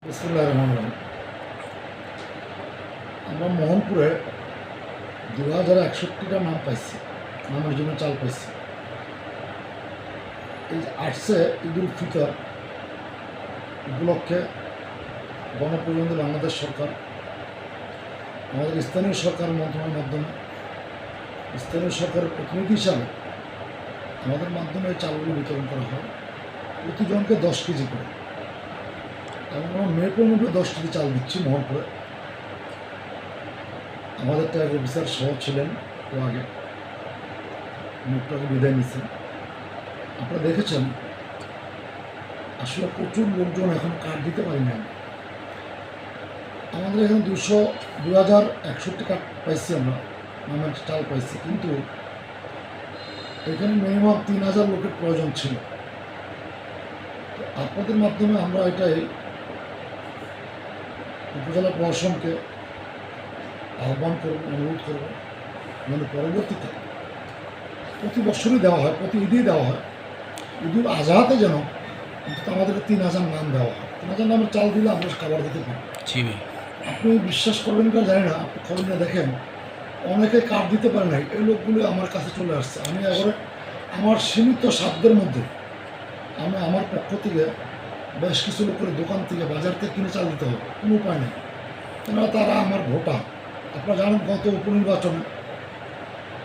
বিসমিল্লাহির রহমানির রহিম। আমরা মোহনপুরে 2061টা নাম পাইছি, নামের জন্য চাল পাইছি। এই যে আসছে ঈদুল ফিতর উপলক্ষে গণপ্রজাতন্ত্রী বাংলাদেশ সরকার আমাদের স্থানীয় সরকার মন্ত্রণালয়ের মাধ্যমে স্থানীয় সরকারের প্রতিনিধি হিসাবে আমাদের মাধ্যমে এই চালগুলো বিতরণ করা হয়, প্রতিজনকে 10 কেজি করে। এবং আমরা মে 15 10 কেজি চাল দিচ্ছি মোহনপুরে। আমাদের ট্যাগ অফিসার সহ ছিলেন ও আগে মুখটাকে বিদায় নিচ্ছেন। আপনারা দেখেছেন আসলে প্রচুর লোকজন এখন কার্ড দিতে পারি না। আমাদের এখানে 2061 কার্ড পাইছি, আমরা নামের চাল পাইছি, কিন্তু এখানে মিনিমাম 3000 লোকের প্রয়োজন ছিল। আপনাদের মাধ্যমে আমরা এটাই উপজেলা প্রশাসনকে আহ্বান করব, অনুরোধ করব, মানে পরবর্তীতে প্রতি বছরই দেওয়া হয়, প্রতি ঈদেই দেওয়া হয়, ঈদুল আজহাতে যেন অন্তত আমাদেরকে 3000 নাম দেওয়া হয়। 3000 নামের চাল দিলে আমরা খাবার দিতে পারি। আপনি বিশ্বাস করবেন কিনা জানি না, আপনি খবর নিয়ে দেখেন অনেকে কার্ড দিতে পারে নাই, এই লোকগুলো আমার কাছে চলে আসছে। আমি এবারে আমার সীমিত সাধ্যের মধ্যে আমি আমার পক্ষ থেকে বেশ কিছু লোকের দোকান থেকে বাজার থেকে কিনে চাল দিতে হবে, কোনো উপায় নেই। কেননা তারা আমার ভোটার। আপনারা জানেন গত উপনির্বাচনে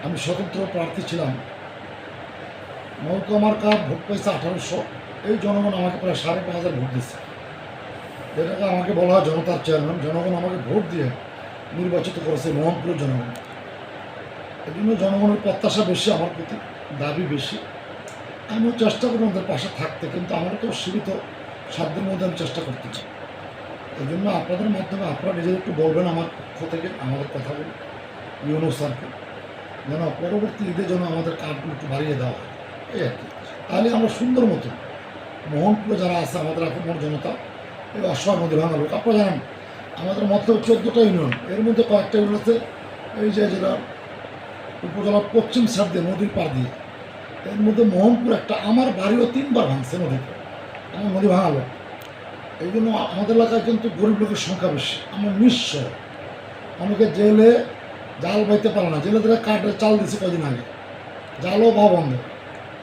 আমি স্বতন্ত্র প্রার্থী ছিলাম, আমার কার্ড ভোট পেয়েছে 1800। এই জনগণ আমাকে প্রায় 5500 ভোট দিচ্ছে, যেটাকে আমাকে বলা হয় জনতার চেয়ারম্যান। জনগণ আমাকে ভোট দিয়ে নির্বাচিত করেছে, মোহনপুরের জনগণ। এই জন্য জনগণের প্রত্যাশা বেশি, আমার প্রতি দাবি বেশি। আমিও চেষ্টা করি ওদের পাশে থাকতে, কিন্তু আমার তো সীমিত সাধ্যের মধ্যে আমি চেষ্টা করতে চাই। এই জন্য আপনাদের মাধ্যমে আপনারা নিজেদের একটু বলবেন আমার পক্ষ থেকে, আমাদের কথা বলি ইউনো স্যারকে, যেন পরবর্তী ঈদের জন্য আমাদের কার্ডগুলো একটু বাড়িয়ে দেওয়া হয়, এই আর কি। তাহলে আমরা সুন্দর মতো মোহনপুরে যারা আছে আমাদের এখন জনতা, এই অসহায় নদী ভাঙা লোক, আপনারা জানেন আমাদের মধ্যে 14টা ইউনিয়ন, এর মধ্যে কয়েকটা ইউনিয়ন আছে এই যে যেটা উপজেলার পশ্চিম সাইড দিয়ে নদীর পাড় দিয়ে, এর মধ্যে মোহনপুর একটা। আমার বাড়িও 3বার ভাঙছে নদীতে, আমার নদী ভাঙা লোক। এই জন্য আমাদের এলাকায় কিন্তু গরিব লোকের সংখ্যা বেশি। আমরা নিঃস্ব, অনেকে জেলে জাল বাইতে পারে না, জেলে ধরে কাঠের চাল দিচ্ছে কদিন আগে, জালও পাওয়া বন্ধ।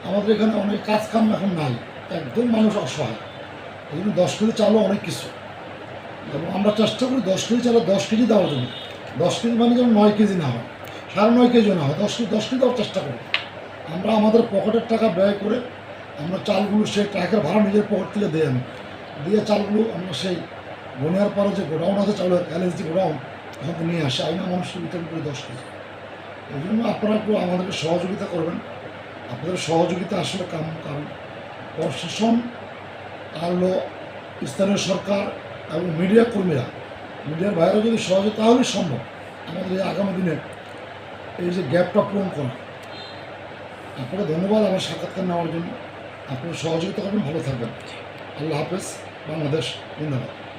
আমাদের এখানে অনেক কাজ কাম এখন নাই, একদম মানুষ অসহায়। এই জন্য 10 কেজি চালও অনেক কিছু, এবং আমরা চেষ্টা করি 10 কেজি চালে 10 কেজি দেওয়ার জন্য। 10 কেজি মানে যেন 9 কেজি না হয়, 9.5 কেজিও না হয়, 10 কেজি দেওয়ার চেষ্টা করি। আমরা আমাদের পকেটের টাকা ব্যয় করে আমরা চালগুলো সেই ট্রাকের ভাড়া নিজের পকেট থেকে দিয়ে আনি, দিয়ে চালগুলো আমরা সেই বনিয়ার পরে যে গোডাউন আছে চাউলের LSD গোডাউন, ওখানে নিয়ে আসে, আইনা মানুষকে বিতরণ করে 10 কেজি। এই জন্য আপনারা একটু আমাদেরকে সহযোগিতা করবেন। আপনাদের সহযোগিতা আসলে কারণ প্রশাসন আর স্থানীয় সরকার এবং মিডিয়া কর্মীরা, মিডিয়ার বাইরে যদি সহযোগিতা, তাহলেই সম্ভব আমাদের এই আগামী দিনে এই যে গ্যাপটা পূরণ করা। আপনাকে ধন্যবাদ আমার সাক্ষাৎকার নেওয়ার জন্য। আপনারা সহযোগিতা করবেন, ভালো থাকবেন। আল্লাহ হাফেজ, বাংলাদেশ জিন্দাবাদ।